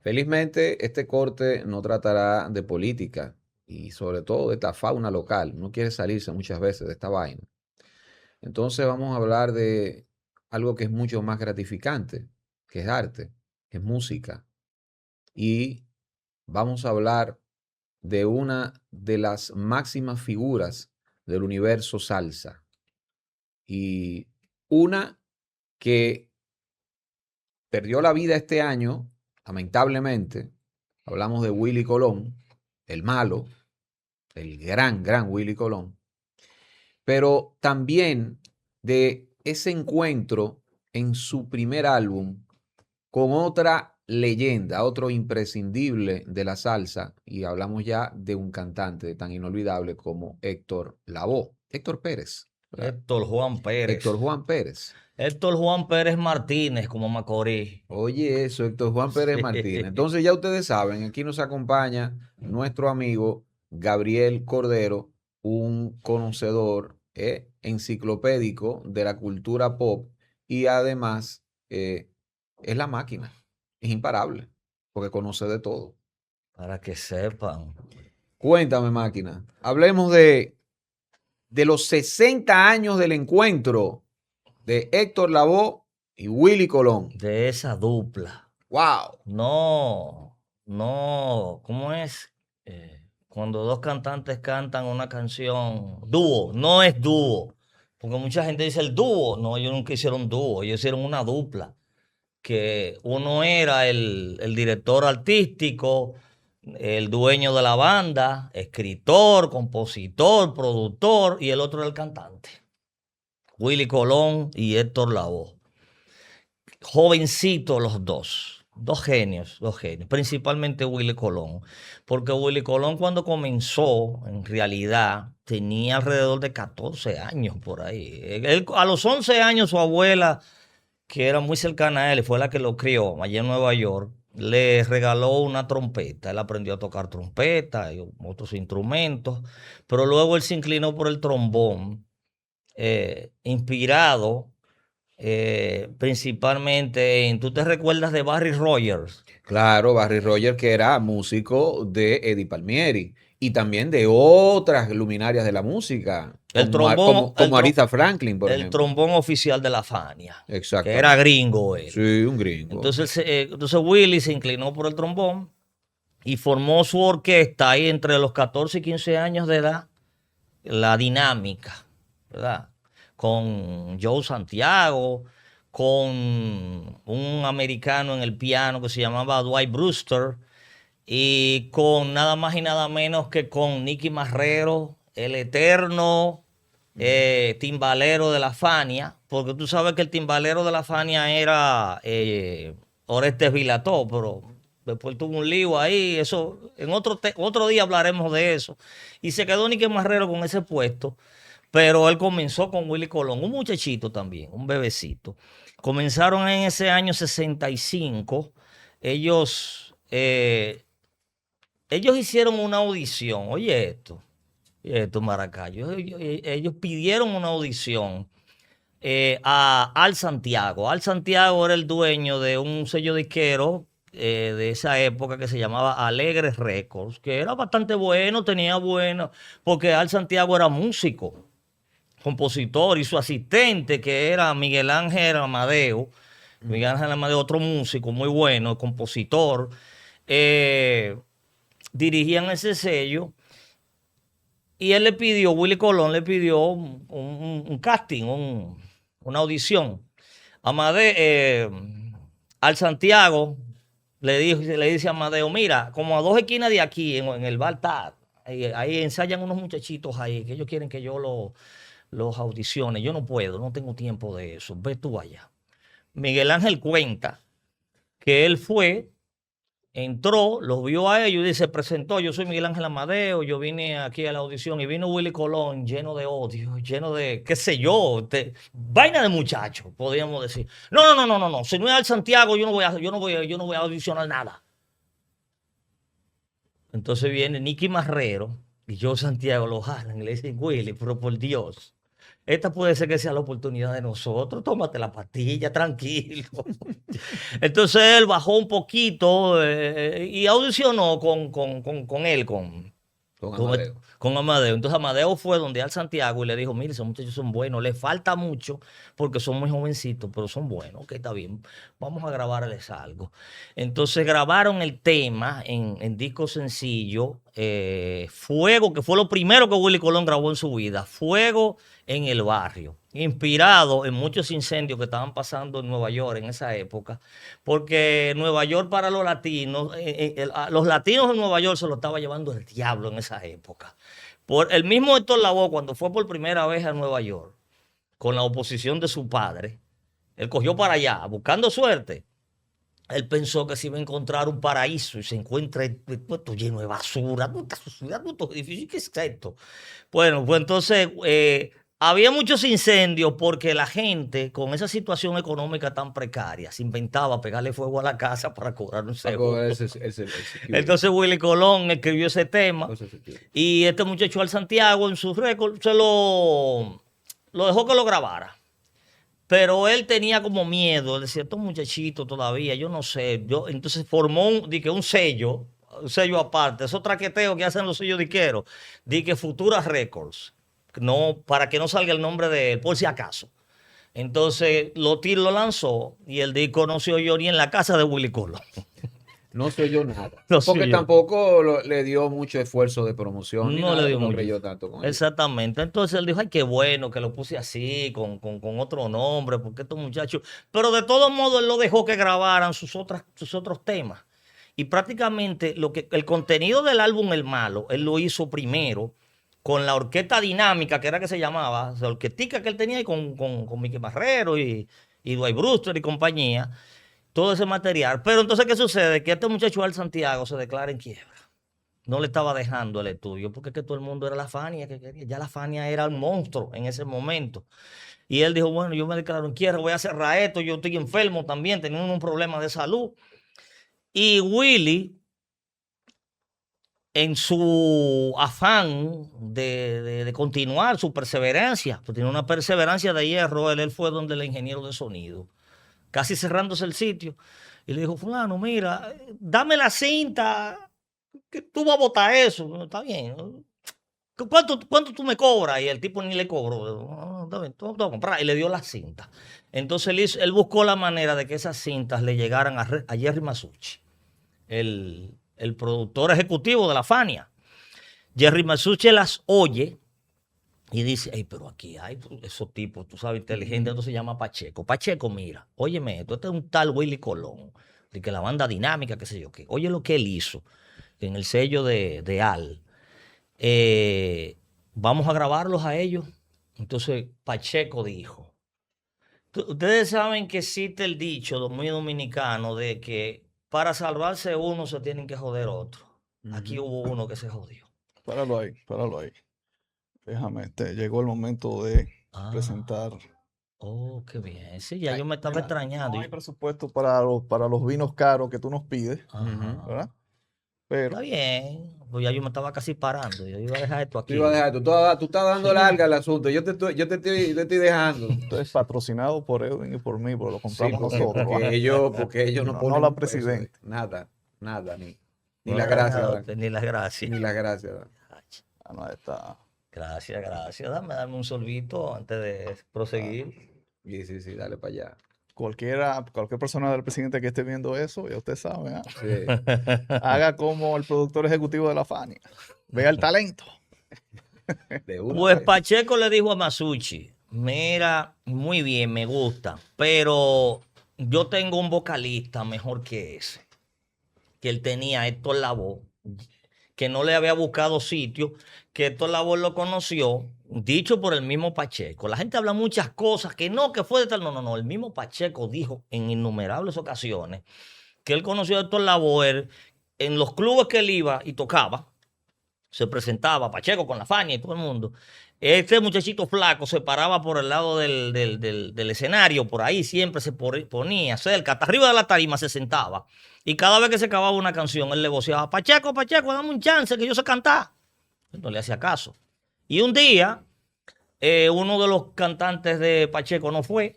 Felizmente, este corte no tratará de política y sobre todo de esta fauna local. No quiere salirse muchas veces de esta vaina. Entonces vamos a hablar de algo que es mucho más gratificante, que es arte, que es música. Y vamos a hablar de una de las máximas figuras del universo salsa. Y una que perdió la vida este año, lamentablemente. Hablamos de Willy Colón, el malo, el gran Willy Colón, pero también de ese encuentro en su primer álbum con otra leyenda, otro imprescindible de la salsa, y hablamos ya de un cantante tan inolvidable como Héctor Lavoe, Héctor Pérez, ¿verdad? Héctor Juan Héctor Pérez. Juan Pérez. Héctor Juan Pérez Martínez, como Macorís. Oye, eso, Héctor Juan Pérez Martínez. Sí. Entonces ya ustedes saben, aquí nos acompaña nuestro amigo Gabriel Cordero, un conocedor enciclopédico de la cultura pop y además es la máquina, es imparable, porque conoce de todo. Para que sepan. Cuéntame, máquina, hablemos de los 60 años del encuentro de Héctor Lavoe y Willy Colón. De esa dupla. ¡Wow! No, no, ¿cómo es? Cuando dos cantantes cantan una canción, dúo, no es dúo. Porque mucha gente dice el dúo. No, ellos nunca hicieron dúo, ellos hicieron una dupla. Que uno era el director artístico, el dueño de la banda, escritor, compositor, productor, y el otro era el cantante. Willy Colón y Héctor Lavoe. Jovencitos los dos genios, principalmente Willy Colón, porque Willy Colón cuando comenzó, en realidad, tenía alrededor de 14 años por ahí. A los 11 años su abuela, que era muy cercana a él, fue la que lo crió allá en Nueva York, le regaló una trompeta. Él aprendió a tocar trompeta y otros instrumentos, pero luego él se inclinó por el trombón, inspirado principalmente ¿tú te recuerdas de Barry Rogers? Claro, Barry Rogers, que era músico de Eddie Palmieri y también de otras luminarias de la música, El como, trombón, como Aretha Franklin, por el ejemplo. trombón oficial de la Fania, que era Exactamente. gringo él. Sí, un gringo. Entonces Willy se inclinó por el trombón y formó su orquesta ahí entre los 14 y 15 años de edad, la dinámica, ¿verdad? Con Joe Santiago, con un americano en el piano que se llamaba Dwight Brewster, y con nada más y nada menos que con Nicky Marrero, el eterno timbalero de la Fania, porque tú sabes que el timbalero de la Fania era Orestes Vilató, pero después tuvo un lío ahí, eso, en otro día hablaremos de eso. Y se quedó Nicky Marrero con ese puesto, pero él comenzó con Willy Colón, un muchachito también, un bebecito. Comenzaron en ese año 65, ellos hicieron una audición, oye esto, Maracayo, ellos pidieron una audición a Al Santiago. Al Santiago era el dueño de un sello disquero de esa época que se llamaba Alegres Records, que era bastante bueno, tenía bueno, porque Al Santiago era músico, compositor, y su asistente, que era Miguel Ángel Amadeo. Miguel Ángel Amadeo, otro músico muy bueno, compositor, eh, dirigían ese sello. Y él le pidió, Willy Colón le pidió un casting, una audición. Al Santiago le dice a Amadeo, mira, como a 2 esquinas de aquí, en el bar está, ahí ensayan unos muchachitos ahí, que ellos quieren que yo los audicione. Yo no puedo, no tengo tiempo de eso. Ve tú allá. Miguel Ángel cuenta que él fue, entró, los vio a ellos y se presentó. Yo soy Miguel Ángel Amadeo, yo vine aquí a la audición y vino Willy Colón lleno de odio, lleno de, qué sé yo, vaina de muchacho, podríamos decir. No, no, no, no, no, no. Si no es al Santiago, yo no voy a audicionar nada. Entonces viene Nicky Marrero y yo Santiago lo jalan y le dicen, Willy, pero por Dios, esta puede ser que sea la oportunidad de nosotros, tómate la pastilla, tranquilo. Entonces él bajó un poquito y audicionó con él, Con con, et- Amadeo. con Amadeo. Entonces Amadeo fue donde al Santiago y le dijo, mire, esos muchachos son buenos, les falta mucho porque son muy jovencitos, pero son buenos, ok, está bien, vamos a grabarles algo. Entonces grabaron el tema en disco sencillo, Fuego, que fue lo primero que Willy Colón grabó en su vida, Fuego en el barrio, inspirado en muchos incendios que estaban pasando en Nueva York en esa época, porque Nueva York para los latinos, a los latinos en Nueva York se lo estaba llevando el diablo en esa época. Por el mismo Héctor Lavoe, cuando fue por primera vez a Nueva York, con la oposición de su padre, él cogió para allá, buscando suerte. Él pensó que se iba a encontrar un paraíso y se encuentra esto lleno de basura, mucha suciedad, mucho edificio. ¿Qué es esto? Bueno, pues entonces había muchos incendios porque la gente con esa situación económica tan precaria se inventaba pegarle fuego a la casa para cobrar un Algo seguro. el security. Entonces Willy Colón escribió ese tema Cosa security. y este muchacho al Santiago en su récord lo dejó que lo grabara. Pero él tenía como miedo, decía, estos muchachitos todavía, yo no sé. Entonces formó un sello aparte, esos traqueteos que hacen los sellos disqueros, que Futura Records, no, para que no salga el nombre de él, por si acaso. Entonces lo lanzó y el disco no se oyó ni en la casa de Willy Colón. No se oyó nada. No se Porque oyó. tampoco le dio mucho esfuerzo de promoción ni No le nada, dio no mucho. creyó tanto con él. Exactamente. Entonces él dijo, ay, qué bueno que lo puse así, con otro nombre, porque estos muchachos. Pero de todos modos, él lo dejó que grabaran sus otros temas. Y prácticamente el contenido del álbum El Malo, él lo hizo primero con la orquesta dinámica, que era que se llamaba, la orquestica que él tenía y con Mickey Marrero y Dwight Brewster y compañía, todo ese material. Pero entonces, ¿qué sucede? Que este muchacho Al Santiago se declara en quiebra. No le estaba dejando el estudio, porque es que todo el mundo era la Fania que quería. Ya la Fania era un monstruo en ese momento. Y él dijo, bueno, yo me declaro en quiebra, voy a cerrar esto, yo estoy enfermo también, teniendo un problema de salud. Y Willy, en su afán de continuar su perseverancia, pues tiene una perseverancia de hierro, él fue donde el ingeniero de sonido, casi cerrándose el sitio, y le dijo, fulano, mira, dame la cinta, que tú vas a botar eso, está bien, ¿no? ¿Cuánto tú me cobras? Y el tipo ni le cobró. "Ah, está bien, tú vas a comprar", y le dio la cinta. Entonces él buscó la manera de que esas cintas le llegaran a Jerry Masucci, el productor ejecutivo de la Fania. Jerry Masucci las oye y dice, hey, pero aquí hay esos tipos, tú sabes, inteligentes, entonces se llama Pacheco. Pacheco, mira, óyeme esto, este es un tal Willy Colón, de que la banda dinámica, qué sé yo qué. Oye lo que él hizo en el sello de Al. Vamos a grabarlos a ellos. Entonces Pacheco dijo, ustedes saben que existe el dicho muy dominicano de que para salvarse uno se tienen que joder otro. Aquí hubo uno que se jodió. Páralo ahí, páralo ahí. Déjame, llegó el momento de Ah, presentar. oh, qué bien. Sí, ya Ay, yo me estaba mira, extrañando. no hay presupuesto para los vinos caros que tú nos pides, Ajá. ¿verdad? Está Pero bien. Pues ya yo me estaba casi parando. Yo iba a dejar esto Tú ibas a aquí. dejar, tú estás dando Sí. larga al asunto. Yo te estoy dejando. esto es patrocinado por Edwin y por mí, porque lo Sí, compramos porque, nosotros. porque ¿va? ellos no No, ponen la un peso, presidente. nada, ni No, la no, gracia No, dan, ni las gracias. ni la gracia dan. Ah, no, está. Gracias, gracias. Dame un sorbito antes de proseguir. Sí, dale para allá. Cualquier persona del presidente que esté viendo eso, ya usted sabe, ¿ah? Sí. Haga como el productor ejecutivo de la Fania. Vea el talento. De una Pues vez. Pacheco le dijo a Masucci, mira, muy bien, me gusta, pero yo tengo un vocalista mejor que ese, que él tenía, Héctor Lavoe, que no le había buscado sitio, que Héctor Lavoe lo conoció, dicho por el mismo Pacheco. La gente habla muchas cosas, que no, que fue de tal, no, el mismo Pacheco dijo en innumerables ocasiones que él conoció a Héctor Lavoe en los clubes que él iba y tocaba. Se presentaba Pacheco con la Fania y todo el mundo. Este muchachito flaco se paraba por el lado del escenario, por ahí siempre se ponía cerca, hasta arriba de la tarima se sentaba. Y cada vez que se acababa una canción, él le voceaba, Pacheco, Pacheco, dame un chance que yo sé cantar. Él no le hacía caso. Y un día, Uno de los cantantes de Pacheco no fue.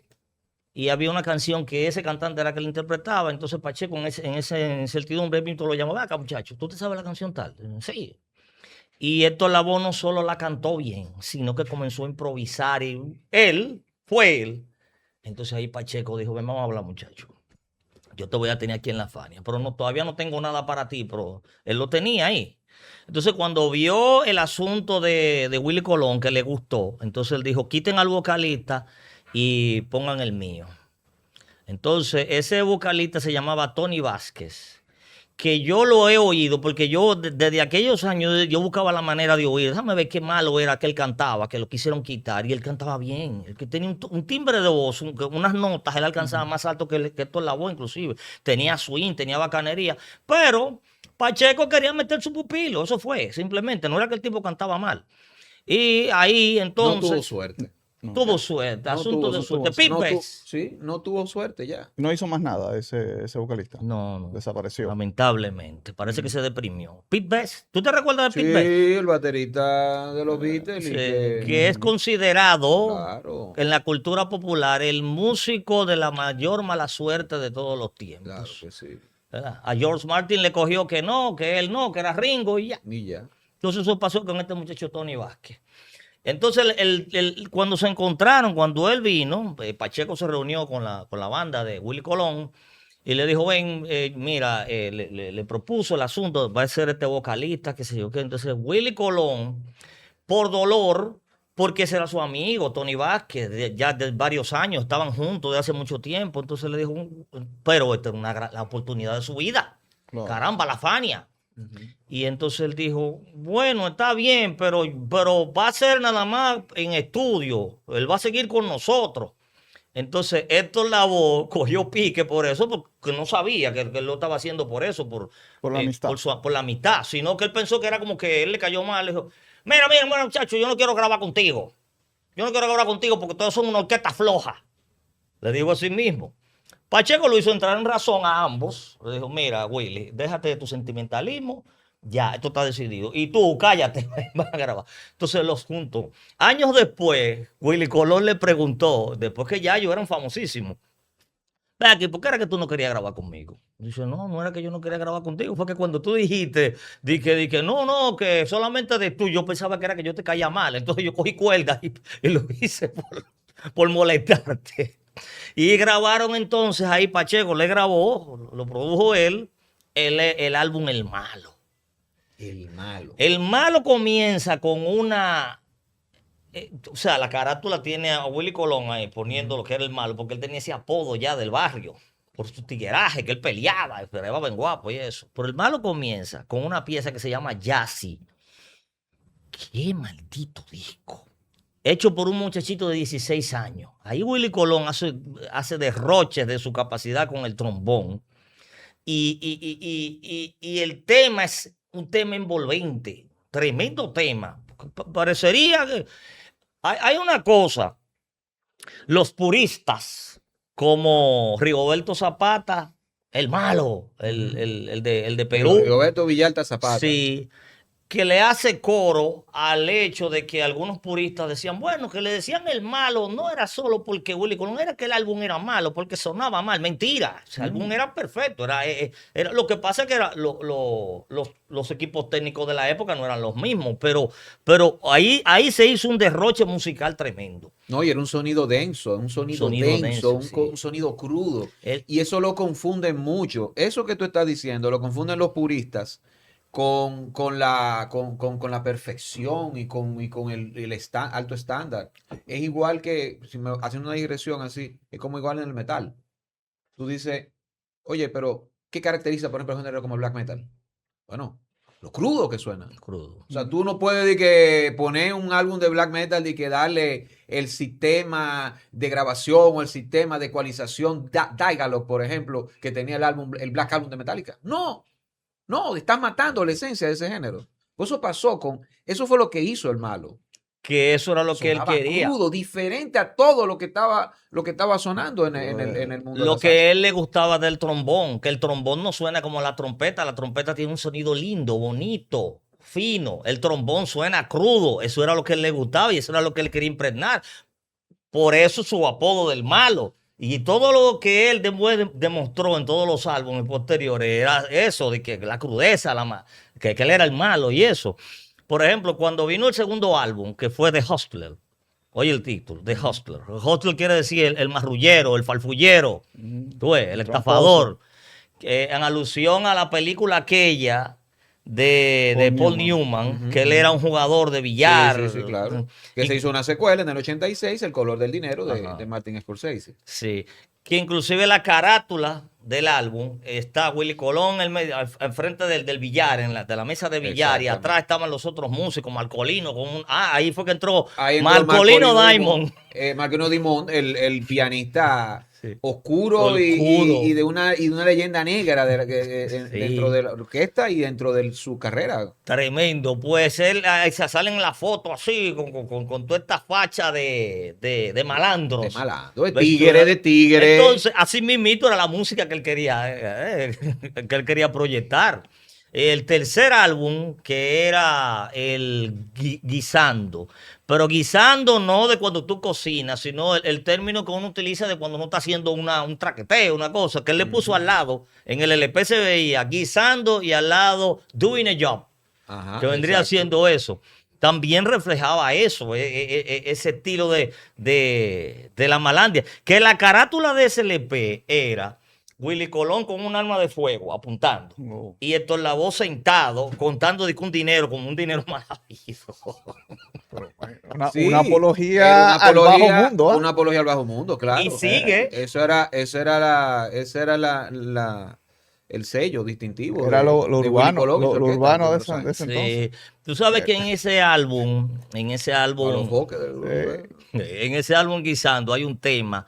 Y había una canción que ese cantante era que le interpretaba. Entonces Pacheco en ese incertidumbre mismo lo llamó: acá, muchacho, ¿tú te sabes la canción tal? Sí. Y Héctor Lavoe no solo la cantó bien, sino que comenzó a improvisar. Y fue él. Entonces ahí Pacheco dijo: ven, vamos a hablar, muchacho. Yo te voy a tener aquí en la Fania, pero no, todavía no tengo nada para ti, pero él lo tenía ahí. Entonces, cuando vio el asunto de Willy Colón, que le gustó, entonces él dijo: quiten al vocalista y pongan el mío. Entonces, ese vocalista se llamaba Tony Vázquez, que yo lo he oído, porque yo desde aquellos años yo buscaba la manera de oír. Déjame ver qué malo era que él cantaba, que lo quisieron quitar, y él cantaba bien. El que tenía un timbre de voz, unas notas, él alcanzaba más alto que esto en la voz, inclusive. Tenía swing, tenía bacanería, pero Pacheco quería meter su pupilo, eso fue, simplemente. No era que el tipo cantaba mal. Y ahí No tuvo entonces suerte. No, tuvo suerte, No asunto tuvo, de no tuvo suerte. suerte. Pete no tuvo, Best. sí, no tuvo suerte ya. no hizo más nada ese vocalista. No. Desapareció. Lamentablemente. Parece que Mm. se deprimió. Pete Best. ¿Tú te recuerdas de Sí, Pete Best? el baterista de los Beatles Sí, y que, que es Ujú. considerado claro, en la cultura popular el músico de la mayor mala suerte de todos los claro tiempos. que sí. ¿Verdad? A George Martin le cogió que no, que él no, que era Ringo y ya. Y ya. Entonces eso pasó con este muchacho Tony Vázquez. Entonces, cuando se encontraron, cuando él vino, Pacheco se reunió con la banda de Willy Colón y le dijo: ven, mira, le propuso el asunto, va a ser este vocalista, qué sé yo qué. Entonces, Willy Colón, por dolor, porque ese era su amigo, Tony Vázquez, ya de varios años, estaban juntos de hace mucho tiempo. Entonces le dijo: pero esta es la oportunidad de su vida. Claro. Caramba, la Fania. Ujú. Y entonces él dijo: bueno, está bien, pero va a ser nada más en estudio. Él va a seguir con nosotros. Entonces Héctor Lavoe cogió pique por eso, porque no sabía que él lo estaba haciendo por eso, Por la amistad. por la amistad, sino que él pensó que era como que él le cayó mal. Le dijo: mira, bueno, muchacho, yo no quiero grabar contigo. Yo no quiero grabar contigo porque todos son una orquesta floja. Le digo así mismo. Pacheco lo hizo entrar en razón a ambos. Le dijo: mira, Willy, déjate de tu sentimentalismo. Ya, esto está decidido. Y tú, cállate, vas a grabar. Entonces los juntos. Años después, Willy Colón le preguntó, después que ya ellos eran famosísimos: ve aquí, ¿por qué era que tú no querías grabar conmigo? Dice: no era que yo no quería grabar contigo. Fue que cuando tú dijiste, dije, no, que solamente de tú, yo pensaba que era que yo te caía mal. Entonces yo cogí cuerda y lo hice por molestarte. Y grabaron entonces ahí, Pacheco le grabó, lo produjo él, el álbum El Malo. El malo. El Malo comienza con o sea, la carátula tiene a Willy Colón ahí poniendo lo que era el malo, porque él tenía ese apodo ya del barrio, por su tigueraje, que él peleaba, peleaba bien guapo y eso. Pero el Malo comienza con una pieza que se llama Jazzy. ¡Qué maldito disco! Hecho por un muchachito de 16 años. Ahí Willy Colón hace derroches de su capacidad con el trombón. Y el tema es un tema envolvente, tremendo tema. Parecería que hay una cosa: los puristas, como Rigoberto Zapata, el malo, el de Perú, Roberto Villalta Zapata. sí, que le hace coro al hecho de que algunos puristas decían, bueno, que le decían el malo no era solo porque Willy Colón, era que el álbum era malo, porque sonaba mal. Mentira, ese álbum era perfecto. Era, lo que pasa es que los equipos técnicos de la época no eran los mismos, pero ahí se hizo un derroche musical tremendo. No, y era un sonido denso, un sonido denso, sí. un sonido crudo. Él- Y eso lo confunden mucho. Eso que tú estás diciendo lo confunden los puristas con la perfección y con el alto estándar. Es igual que, haciendo una digresión así, es como igual en el metal. Tú dices, oye, pero ¿qué caracteriza, por ejemplo, el género como el black metal? Bueno, lo crudo que suena. Crudo. O sea, tú no puedes de que poner un álbum de black metal y que darle el sistema de grabación o el sistema de ecualización Dialog, por ejemplo, que tenía el Black Album de Metallica. No, estás matando la esencia de ese género. Pues eso fue lo que hizo el malo. Que eso era lo que él Sonaba quería. crudo, diferente a todo lo que estaba sonando en el mundo de Lo la que salsa. a él le gustaba del trombón, que el trombón no suena como la trompeta tiene un sonido lindo, bonito. fino, el trombón suena crudo, eso era lo que él le gustaba y eso era lo que él quería impregnar. Por eso su apodo del malo. Y todo lo que él demostró en todos los álbumes posteriores era eso, de que la crudeza, que él era el malo y eso. Por ejemplo, cuando vino el segundo álbum, que fue The Hustler, oye el título, The Hustler. Hustler quiere decir el marrullero, el farfullero, tú ves, el estafador. En alusión a la película aquella de Paul Newman, que él era un jugador de billar. Sí, claro. Que se hizo una secuela en el 86, El color del dinero, de Martin Scorsese. Sí, que inclusive la carátula del álbum está Willy Colón al frente del billar, de la mesa de billar, y atrás estaban los otros músicos, Marcolino, ahí fue que entró Marcolino Diamond. Marcolino Diamond, el pianista oscuro y de una leyenda negra dentro de la orquesta y dentro de su carrera. Tremendo. Pues él se sale en la foto así, con toda esta facha de malandros. De malandro, de tigre. Entonces, así mismito era la música que él quería proyectar. El tercer álbum, que era el Guisando, pero guisando no de cuando tú cocinas, sino el término que uno utiliza de cuando uno está haciendo un traqueteo, una cosa, que él le puso al lado, en el LP se veía guisando y al lado doing a job, que vendría siendo eso. También reflejaba eso, ese estilo de la malandia, que la carátula de ese LP era Willy Colón con un arma de fuego apuntando. Y Héctor Lavoe sentado contando de un dinero, como un dinero mal habido. Una apología al bajo mundo. Una apología al bajo mundo, claro. Y sigue. Eso era el sello distintivo. Era lo urbano, lo urbano de ese entonces. Tú sabes que en ese álbum, en ese álbum Guisando, hay un tema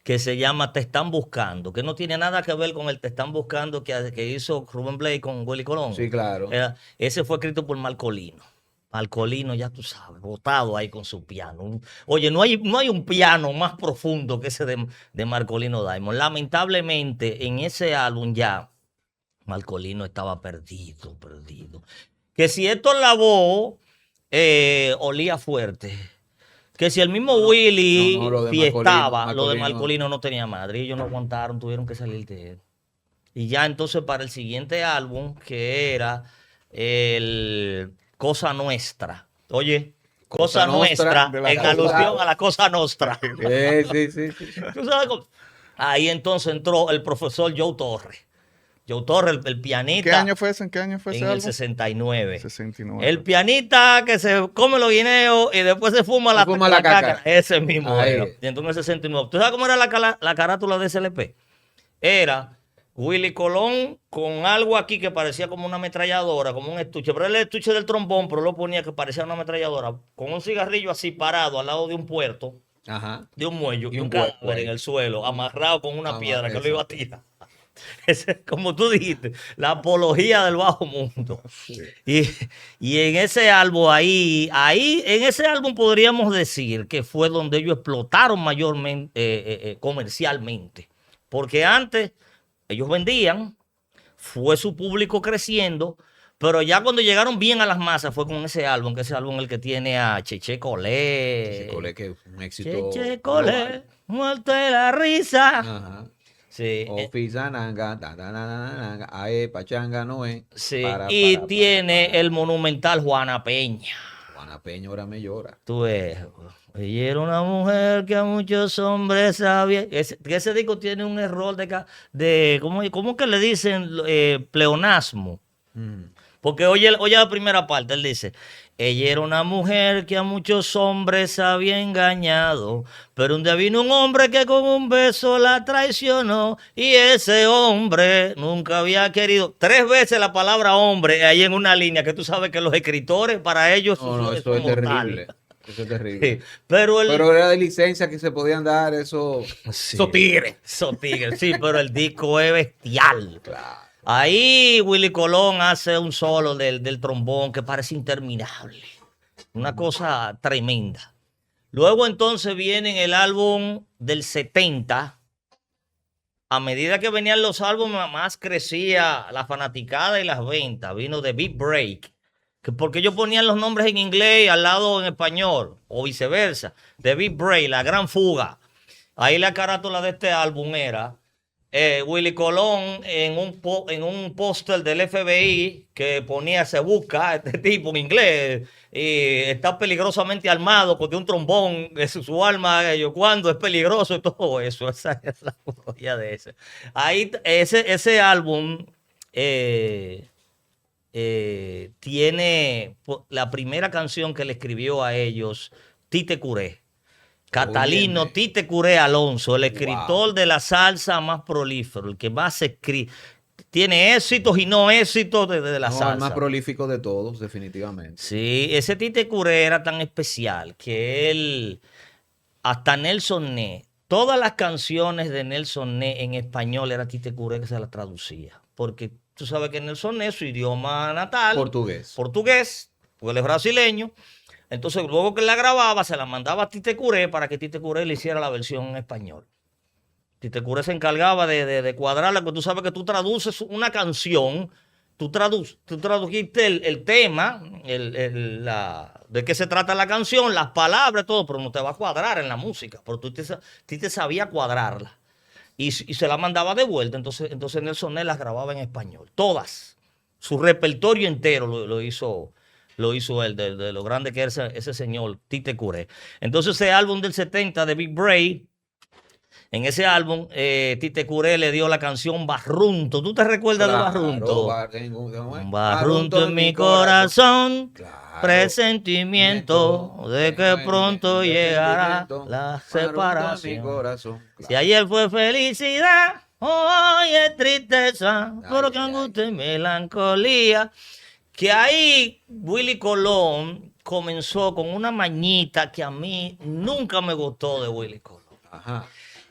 que se llama Te están buscando, que no tiene nada que ver con el Te están buscando que hizo Rubén Blades con Willy Colón. Sí, claro. Ese fue escrito por Marcolino. Marcolino, ya tú sabes, botado ahí con su piano. Oye, no hay un piano más profundo que ese de Marcolino Diamond. Lamentablemente, en ese álbum ya Marcolino estaba perdido. Que si Héctor Lavoe olía fuerte, que si el mismo Willy fiestaba, lo de Marcolino no tenía madre. Ellos no aguantaron, tuvieron que salir de él. Y ya entonces para el siguiente álbum, que era el Cosa Nuestra. Oye, Cosa Nuestra, en alusión a la Cosa Nostra. Sí. ¿Tú sabes cómo? Ahí entonces entró el profesor Joe Torre. Joe Torre, el pianista. ¿Qué año fue ese? En el 69. 69. El pianista que se come los guineos y después se fuma la caca. Ese mismo era. Y entonces en el 69. ¿Tú sabes cómo era la carátula de ese LP? Era Willy Colón con algo aquí que parecía como una ametralladora, como un estuche. Pero era el estuche del trombón, pero lo ponía que parecía una ametralladora. Con un cigarrillo así parado al lado de un puerto, de un muelle y un cadáver en el suelo, amarrado con una piedra que lo iba a tirar. Como tú dijiste, la apología del bajo mundo. Sí. Y en ese álbum, en ese álbum podríamos decir que fue donde ellos explotaron mayormente, comercialmente. Porque antes ellos vendían, fue su público creciendo, pero ya cuando llegaron bien a las masas fue con ese álbum, que ese álbum el que tiene a Cheche Colé. Cheche Colé, que es un éxito. Cheche Colé, muerto de la risa. Ajá. Sí. Ae, Pachanga, Noé. Sí, tiene el monumental Juana Peña. Juana Peña ahora me llora. Tú ves, ella era una mujer que a muchos hombres sabía. Ese disco tiene un error de ¿cómo que le dicen? Pleonasmo. Porque oye la primera parte, él dice: ella era una mujer que a muchos hombres había engañado, pero un día vino un hombre que con un beso la traicionó y ese hombre nunca había querido. 3 veces la palabra hombre ahí en una línea que tú sabes que los escritores para ellos eso es terrible. Eso es terrible. Sí, pero era de licencia que se podían dar eso. Sí, esos tigres, sí, pero el disco es bestial. Claro. Ahí Willy Colón hace un solo del trombón que parece interminable. Una cosa tremenda. Luego entonces viene el álbum del 70. A medida que venían los álbumes, más crecía la fanaticada y las ventas. Vino The Big Break, Porque ellos ponían los nombres en inglés y al lado en español, o viceversa. The Big Break, La Gran Fuga. Ahí la carátula de este álbum era Willy Colón en un póster del FBI que ponía se busca a este tipo en inglés y está peligrosamente armado con un trombón, es su arma, yo cuando es peligroso y todo eso. Esa es la joya de ese. Ahí, ese álbum tiene la primera canción que le escribió a ellos, Tite Curé. Catalino Óyeme. Tite Curé Alonso, el Wow. escritor de la salsa más prolífero, el que más escribe, tiene éxitos y no éxitos de la No, el más salsa. prolífico de todos, definitivamente. Sí, ese Tite Curé era tan especial que él, hasta Nelson Ned, todas las canciones de Nelson Ned en español era Tite Curé que se las traducía. Porque tú sabes que Nelson Ned, su idioma natal, Portugués. portugués, porque él es brasileño. Entonces, luego que la grababa, se la mandaba a Tite Curé para que Tite Curé le hiciera la versión en español. Tite Curé se encargaba de cuadrarla, porque tú sabes que tú traduces una canción, tú tradujiste el tema, de qué se trata la canción, las palabras, todo, pero no te va a cuadrar en la música, porque Tite sabía cuadrarla. Y se la mandaba de vuelta, entonces Nelson Ned las grababa en español, todas. Su repertorio entero lo hizo él, de lo grande que era ese señor, Tite Curé. Entonces ese álbum del 70 de Big Break, en ese álbum, Tite Curé le dio la canción Barrunto. ¿Tú te recuerdas de Barrunto? Barrunto Barrunto en mi corazón, Claro. presentimiento de que pronto llegará la Barrunto en mi separación. corazón. Si ayer fue felicidad, hoy es tristeza, Ay, porque ay, angustia y melancolía. Que ahí Willy Colón comenzó con una mañita que a mí nunca me gustó de Willy Colón. Ajá.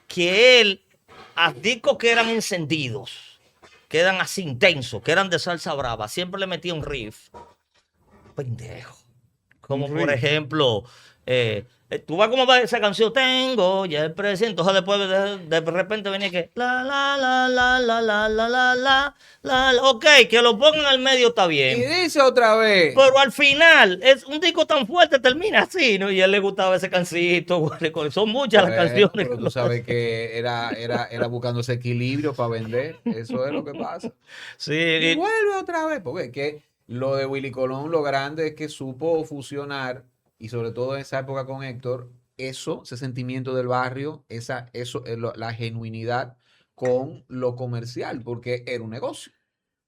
Que él, a discos que eran encendidos, que eran así intensos, que eran de salsa brava, siempre le metía un riff. Pendejo. Como Un por riff. ejemplo, tú vas como va esa canción, tengo ya el presente. Entonces después de repente venía que la. Ok, que lo pongan al medio está Y bien. dice otra vez. Pero al final, es un disco tan fuerte, termina así, ¿no? Y a él le gustaba ese cancito. Son muchas las Bueno, canciones. pero tú sabes que era buscando ese equilibrio para vender. Eso es lo que pasa. Sí, Y vuelve otra vez, porque es que lo de Willy Colón, lo grande es que supo fusionar, y sobre todo en esa época con Héctor, ese sentimiento del barrio, la genuinidad con lo comercial, porque era un negocio.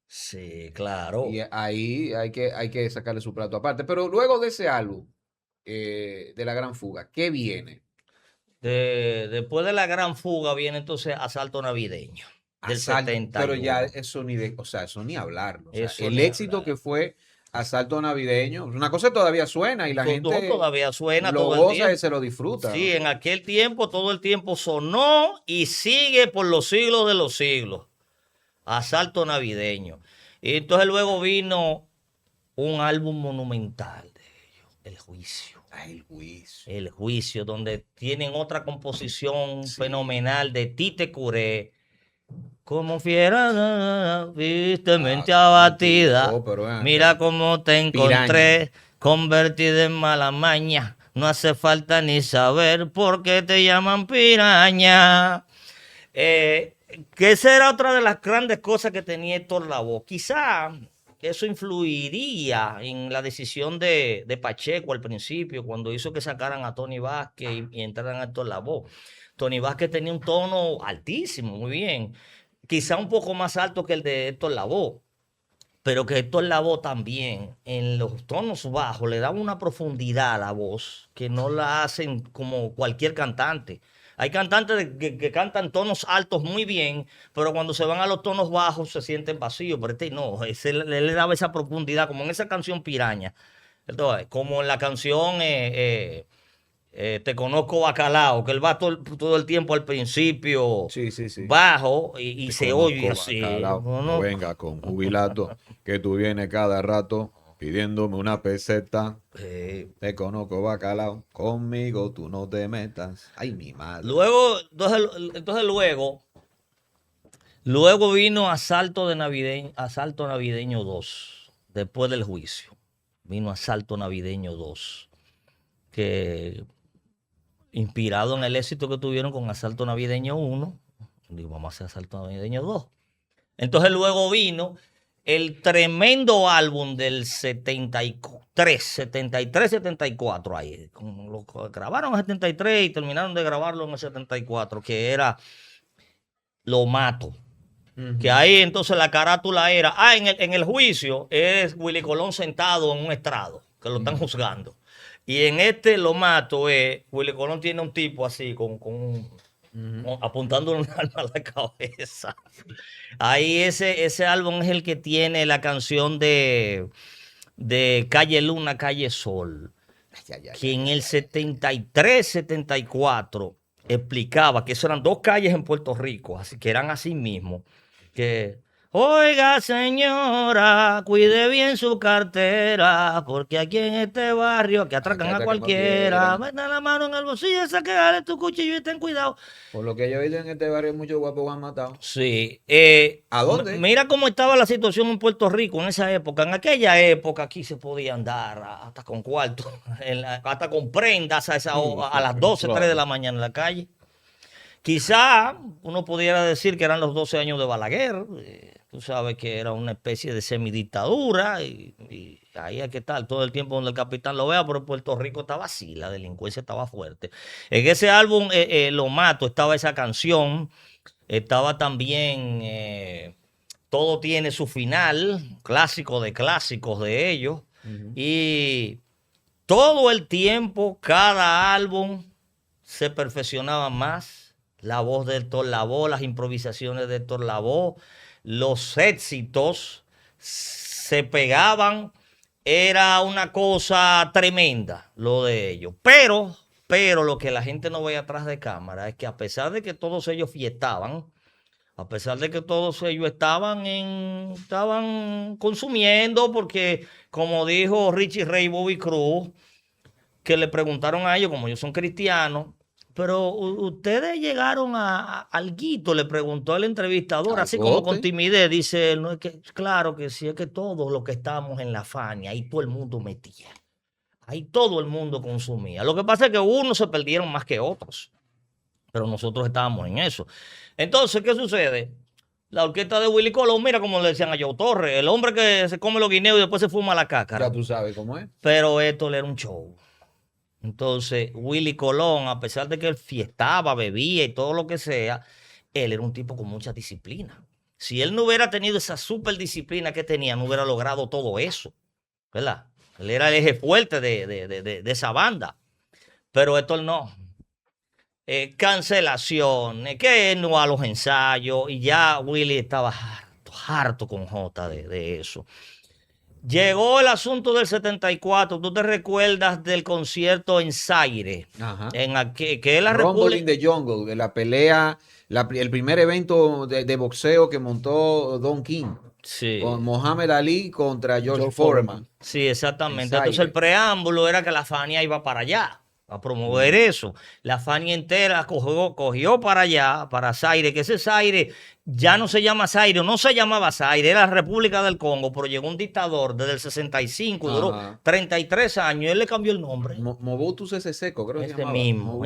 sí, claro. Y ahí hay que sacarle su plato aparte. Pero luego de ese álbum, de La Gran Fuga, ¿qué viene? Después de la gran fuga viene entonces Asalto Navideño del Asalto, 71. pero ya eso eso ni hablarlo. O sea, Eso el ni éxito hablar. que fue Asalto Navideño, una cosa que todavía suena y la Todo gente todavía suena lo todo el goza tiempo. y se lo disfruta. Sí, ¿no? en aquel tiempo, todo el tiempo sonó y sigue por los siglos de los siglos. Asalto Navideño. Y entonces luego vino un álbum monumental de ellos, El Juicio. Ay, el juicio. El Juicio, donde tienen otra composición Sí. fenomenal de Tite Curé. Como fiera, viste mente Ah, abatida. oh, pero ven acá. Mira cómo te Piraña. encontré, convertida en mala maña. No hace falta ni saber por qué te llaman piraña. Que esa era otra de las grandes cosas que tenía Héctor Lavoe. Quizá eso influiría en la decisión de Pacheco al principio, cuando hizo que sacaran a Tony Vázquez y entraran a Héctor Lavoe. Tony Vázquez tenía un tono altísimo, muy bien. Quizá un poco más alto que el de Héctor Lavoe, pero que Héctor Lavoe también en los tonos bajos le daba una profundidad a la voz que no la hacen como cualquier cantante. Hay cantantes que cantan tonos altos muy bien, pero cuando se van a los tonos bajos se sienten vacíos. Pero este no, ese le daba esa profundidad, como en esa canción Piraña. Entonces, como en la canción Te Conozco Bacalao, que él va todo el tiempo al principio Sí, sí, sí. bajo y Te se conozco, oye así. bacalao. No No, venga con jubilato, que tú vienes cada rato pidiéndome una peseta. Te conozco, bacalao, conmigo tú no te metas. Ay, mi madre. entonces luego vino Asalto Navideño 2, después del juicio. vino Asalto Navideño 2, que inspirado en el éxito que tuvieron con Asalto Navideño 1, digo, vamos a hacer Asalto Navideño 2. Entonces luego vino el tremendo álbum del 73, 74, ahí. Lo grabaron en 73 y terminaron de grabarlo en el 74, que era Lo Mato. Que ahí entonces la carátula era, en el juicio es Willy Colón sentado en un estrado, que lo están juzgando. Y en este Lo Mato es, Willy Colón tiene un tipo así, apuntándole un arma a la cabeza. Ahí ese álbum es el que tiene la canción de Calle Luna, Calle Sol, que en el 73, 74 explicaba que eso eran dos calles en Puerto Rico, así que eran así mismo, que oiga señora, cuide bien su cartera, porque aquí en este barrio que atracan a cualquiera, meta la mano en el bolsillo, saque tu cuchillo y ten cuidado. Por lo que yo he oído en este barrio, muchos guapos han matado. Sí. ¿A dónde? Mira cómo estaba la situación en Puerto Rico en esa época. En aquella época aquí se podía andar hasta con cuarto, hasta con prendas a las 12, 3 de la mañana en la calle. Quizá uno pudiera decir que eran los 12 años de Balaguer. Tú sabes que era una especie de semidictadura y ahí hay que estar todo el tiempo donde el capitán lo vea, pero Puerto Rico estaba así, la delincuencia estaba fuerte. En ese álbum, Lo Mato, estaba esa canción, estaba también Todo tiene su final, clásico de clásicos de ellos, y todo el tiempo, cada álbum se perfeccionaba más. La voz de Héctor Lavoe, las improvisaciones de Héctor Lavoe, los éxitos se pegaban, era una cosa tremenda lo de ellos. Pero lo que la gente no ve atrás de cámara es que a pesar de que todos ellos fiestaban, a pesar de que todos ellos estaban consumiendo, porque como dijo Richie Ray y Bobby Cruz, que le preguntaron a ellos, como ellos son cristianos, pero ustedes llegaron a alguito, le preguntó el entrevistador, así como con timidez, dice, no es que, claro que sí, es que todos los que estábamos en la Fania, ahí todo el mundo metía, ahí todo el mundo consumía. Lo que pasa es que unos se perdieron más que otros, pero nosotros estábamos en eso. Entonces, ¿qué sucede? La orquesta de Willy Colón, mira como le decían a Joe Torres, el hombre que se come los guineos y después se fuma la cácara. Ya tú sabes cómo es. Pero esto le era un show. Entonces, Willy Colón, a pesar de que él fiestaba, bebía y todo lo que sea, él era un tipo con mucha disciplina. Si él no hubiera tenido esa super disciplina que tenía, no hubiera logrado todo eso, ¿verdad? Él era el eje fuerte de esa banda. Pero esto no. Cancelaciones, que no a los ensayos, y ya Willy estaba harto con J de eso. Llegó el asunto del 74. ¿Tú te recuerdas del concierto en Zaire? Ajá. Que es la Rumble in the Jungle, de la pelea, el primer evento de boxeo que montó Don King. Sí. Con Mohamed Ali contra George Foreman. Sí, exactamente. Entonces el preámbulo era que la Fania iba para allá a promover eso. La Fania entera cogió para allá, para Zaire, que ese Zaire ya no se llama Zaire, no se llamaba Zaire, era la República del Congo, pero llegó un dictador desde el 65, duró 33 años, y él le cambió el nombre. Mobutu Sese Seko, creo que se llamaba.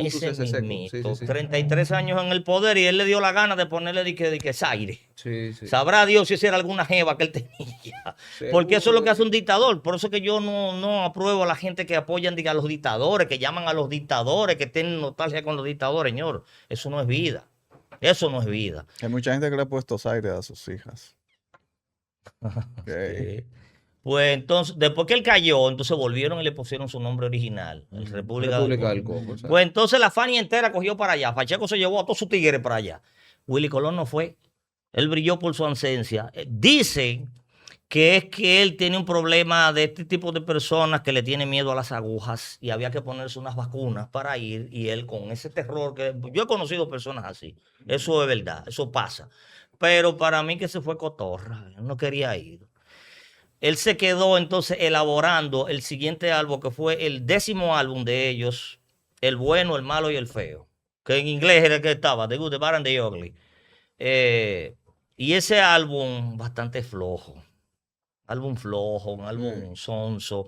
Ese mismito, 33 años en el poder, y él le dio la gana de ponerle de que Zaire. Sí, sí. Sabrá Dios si esa era alguna jeva que él tenía. Porque eso es lo que hace un dictador. Por eso es que yo no apruebo a la gente que apoyan a los dictadores, que llaman a los dictadores, que tienen nostalgia con los dictadores, señor. Eso no es vida. Eso no es vida. Hay mucha gente que le ha puesto aire a sus hijas. Sí. Pues entonces, después que él cayó, entonces volvieron y le pusieron su nombre original, el República del Congo. Pues entonces la Fania entera cogió para allá. Pacheco se llevó a todos sus tigres para allá. Willy Colón no fue. Él brilló por su ausencia. Dicen que es que él tiene un problema de este tipo de personas que le tiene miedo a las agujas y había que ponerse unas vacunas para ir, y él con ese terror, que yo he conocido personas así, eso es verdad, eso pasa, pero para mí que se fue cotorra, él no quería ir. Él se quedó entonces elaborando el siguiente álbum, que fue el 10º álbum de ellos, El Bueno, el Malo y el Feo, que en inglés era el que estaba, The Good, the Bad and the Ugly. Y ese álbum bastante flojo. Un álbum sonso.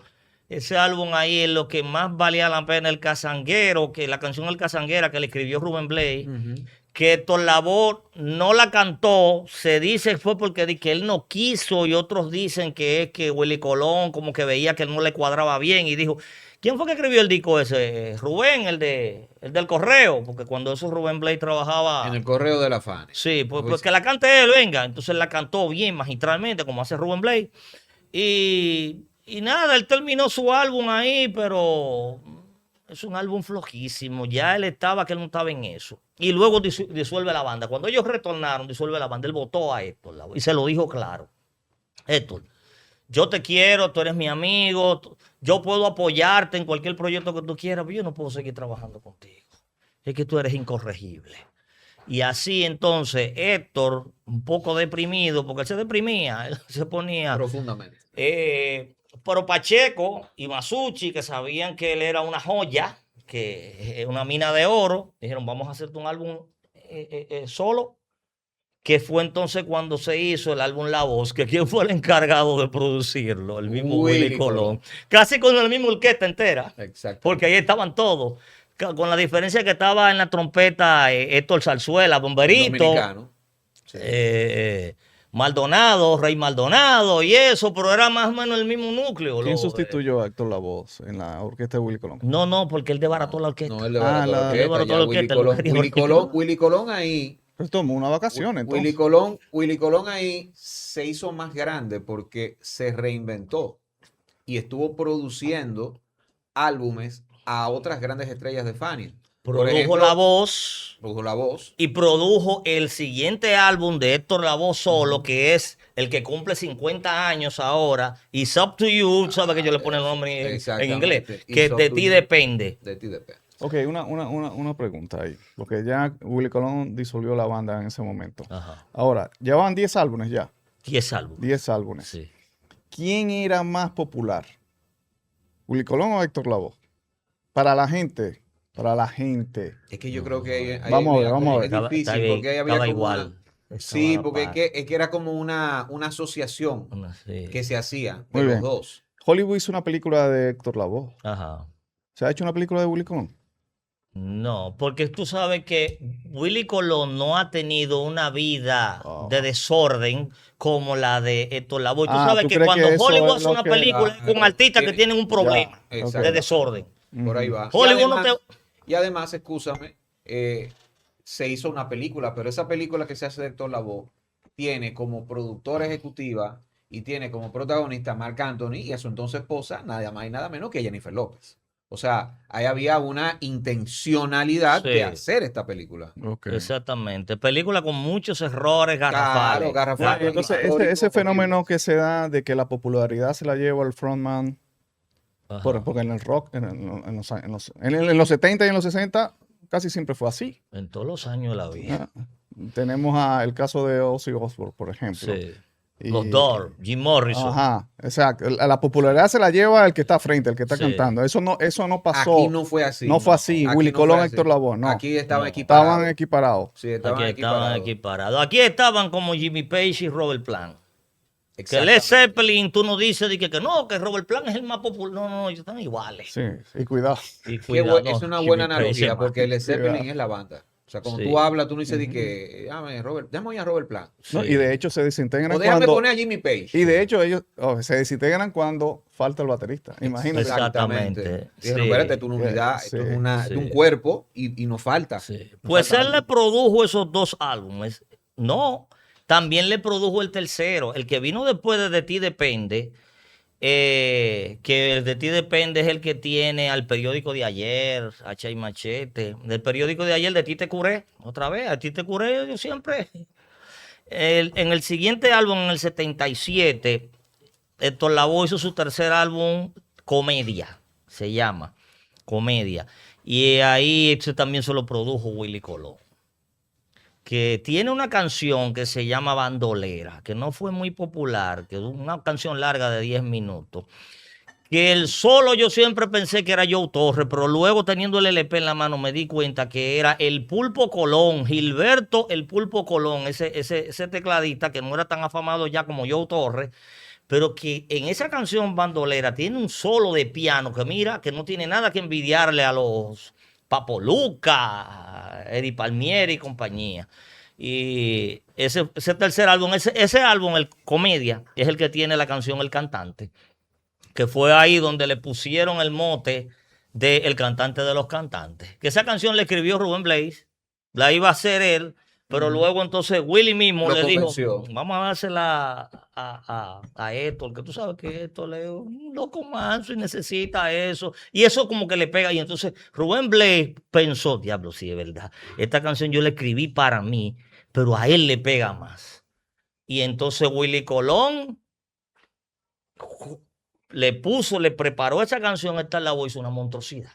Ese álbum ahí es lo que más valía la pena, El Cazanguero, que la canción El Cazanguera que le escribió Rubén Blades, Ujú. que Héctor Lavoe no la cantó, se dice fue porque que él no quiso y otros dicen que es que Willy Colón como que veía que no le cuadraba bien y dijo, ¿quién fue que escribió el disco ese? Rubén, el del correo, porque cuando eso Rubén Blades En trabajaba, el correo de la Fane. sí, pues, Pues, que la cante él, venga, entonces la cantó bien, magistralmente, como hace Rubén Blades. Y nada, él terminó su álbum ahí, pero es un álbum flojísimo. Ya él estaba, que él no estaba en eso. Y luego disuelve la banda. Cuando ellos retornaron, disuelve la banda. Él votó a Héctor Lavoe y se lo dijo claro. Héctor, yo te quiero, tú eres mi amigo, yo puedo apoyarte en cualquier proyecto que tú quieras, pero yo no puedo seguir trabajando contigo. Es que tú eres incorregible. Y así entonces Héctor, un poco deprimido, porque él se deprimía, él se ponía profundamente. pero Pacheco y Masucci, que sabían que él era una joya, que es una mina de oro, dijeron, vamos a hacerte un álbum solo, que fue entonces cuando se hizo el álbum La Voz, que quién fue el encargado de producirlo, el mismo Willy Willy Colón. Colón. Casi con la misma orquesta entera, Exactamente. porque ahí estaban todos. Con la diferencia que estaba en la trompeta Héctor Zarzuela, Bomberito, Dominicano. Sí. Maldonado, Rey Maldonado y eso, pero era más o menos el mismo núcleo. ¿Quién sustituyó a Héctor Lavoe en la orquesta de Willy Colón? No, porque él desbarató la orquesta. No, él debarató la él orquesta. debarató Ya la Willy orquesta, Colón, él quería Willy Colón, Willy Colón ahí. Pues tomó una vacación entonces. Willy Colón ahí se hizo más grande porque se reinventó y estuvo produciendo álbumes a otras grandes estrellas de Fania. Por Produjo ejemplo, La Voz produjo La Voz. y produjo el siguiente álbum de Héctor Lavoe solo, que es el que cumple 50 años ahora. It's Up to You, ¿sabes que yo le pongo el nombre en inglés? Exactamente. Que It's de Up to ti You. depende. De ti depende. Ok, una pregunta ahí. Porque ya Willy Colón disolvió la banda en ese momento. Ajá. Ahora, llevaban 10 álbumes ya. 10 álbumes. 10 álbumes. Sí. ¿Quién era más popular? ¿Willy Colón o Héctor Lavoe? Para la gente. Para la gente. Es que yo creo que ahí Vamos a ver, vamos a ver. es difícil porque ahí había Estaba como igual. sí, Estaba porque a la es que era como una asociación par. Sí. que se hacía de Muy los bien. dos. Hollywood hizo una película de Héctor Lavoe. Ajá. ¿Se ha hecho una película de Willy Colón? No, porque tú sabes que Willy Colón no ha tenido una vida Oh. de desorden como la de Héctor Lavoe. Tú Ah, sabes ¿tú que crees cuando que eso Hollywood es hace lo una que- película Ah, con artistas que tiene- tienen un problema Ya, Exacto. de desorden. Por ahí va. Hollywood no Y además, escúchame, se hizo una película, pero esa película que se hace de Héctor Lavoe tiene como productora ejecutiva y tiene como protagonista a Marc Anthony y a su entonces esposa, nada más y nada menos que Jennifer López. O sea, ahí había una intencionalidad Sí. de hacer esta película. Ok. Exactamente. Película con muchos errores garrafales. Claro, garrafales. Bueno, entonces, Histórico, ese fenómeno horrible. que se da de que la popularidad se la lleva al frontman, Ajá. porque en el rock, en los 70 y en los 60, casi siempre fue así. En todos los años de la vida. Ah, Tenemos el caso de Ozzy Osbourne, por ejemplo. Sí. Y- Los Doors, Jim Morrison. Ajá, exacto. La popularidad se la lleva el que está frente, el que está Sí. cantando. Eso no pasó. Aquí no fue así. No fue así. Aquí Willy no Colón, fue así. Héctor Lavoe, no. Aquí estaban No. equiparados. Estaban equiparados. Sí, estaban Aquí estaban equiparados. equiparados. Aquí estaban como Jimmy Page y Robert Plant. Que Led Exactamente. Zeppelin, tú no dices de que no, que Robert Plant es el más popular. No, ellos están iguales. Sí, y cuidado. Y Qué cuidado, es una Jimmy buena Page analogía es más. porque Led Zeppelin Cuidado. es la banda. O sea, cuando Sí. tú hablas, tú no dices de que, déjame a Robert Plant. ¿No? Sí. Y de hecho se desintegran O déjame cuando... poner a Jimmy Page. Y de hecho ellos se desintegran cuando falta el baterista. Imagínate. Exactamente. Dijeron, Sí. espérate, esto es una unidad, Sí. esto es una, Sí. de un cuerpo y nos falta. Sí. Nos Pues falta él le produjo esos dos álbumes. No, también le produjo el tercero. El que vino después de Ti Depende. Que el de Ti Depende es el que tiene al periódico de ayer, Hacha y Machete. Del periódico de ayer, de Ti Te Curé, otra vez, a Ti Te Curé, yo siempre. En el siguiente álbum, en el 77, Héctor Lavoe hizo su tercer álbum, Comedia, se llama, Comedia. Y ahí también se lo produjo Willy Colón, que tiene una canción que se llama Bandolera, que no fue muy popular, que es una canción larga de 10 minutos. Que el solo yo siempre pensé que era Joe Torres, pero luego teniendo el LP en la mano me di cuenta que era el Pulpo Colón, Gilberto el Pulpo Colón, ese tecladista que no era tan afamado ya como Joe Torres, pero que en esa canción bandolera tiene un solo de piano que mira, que no tiene nada que envidiarle a los Papo Luca, Eddie Palmieri y compañía. Y ese tercer álbum, ese álbum, el Comedia, es el que tiene la canción El Cantante, que fue ahí donde le pusieron el mote de El Cantante de los Cantantes. Que esa canción le escribió Rubén Blades, la iba a hacer él, pero luego entonces Willy mismo Lo le dijo, convenció. vamos a dársela a Héctor, que tú sabes que Héctor es un loco manso y necesita eso. Y eso como que le pega. Y entonces Rubén Blades pensó, diablo, sí es verdad, esta canción yo la escribí para mí, pero a él le pega más. Y entonces Willy Colón le preparó esa canción, esta la voz, hizo una monstruosidad.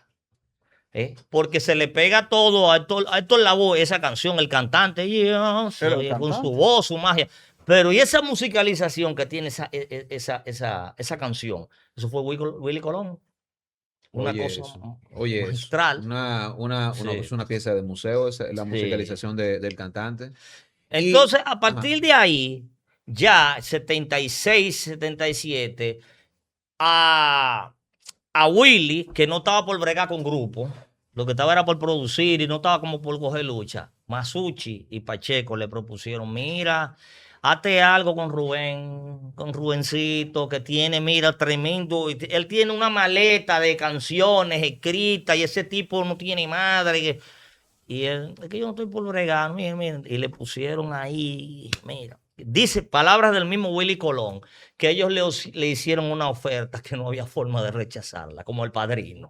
Porque se le pega todo a Héctor Lavoe, esa canción, el cantante, yo soy, con su voz, su magia. Pero y esa musicalización que tiene esa canción, eso fue Willy Colón. Una Oye, cosa eso. Oye, eso. magistral. Sí. Es una pieza de museo, la Sí. musicalización del cantante. Entonces, a Ajá. partir de ahí, ya 76, 77, a Willy, que no estaba por bregar con grupos, lo que estaba era por producir y no estaba como por coger lucha. Masucci y Pacheco le propusieron, mira, hazte algo con Rubencito, que tiene, mira, tremendo. Él tiene una maleta de canciones escritas y ese tipo no tiene madre. Y él, es que yo no estoy por bregar, miren. Y le pusieron ahí, mira. Dice, palabras del mismo Willy Colón, que ellos le hicieron una oferta que no había forma de rechazarla, como El Padrino.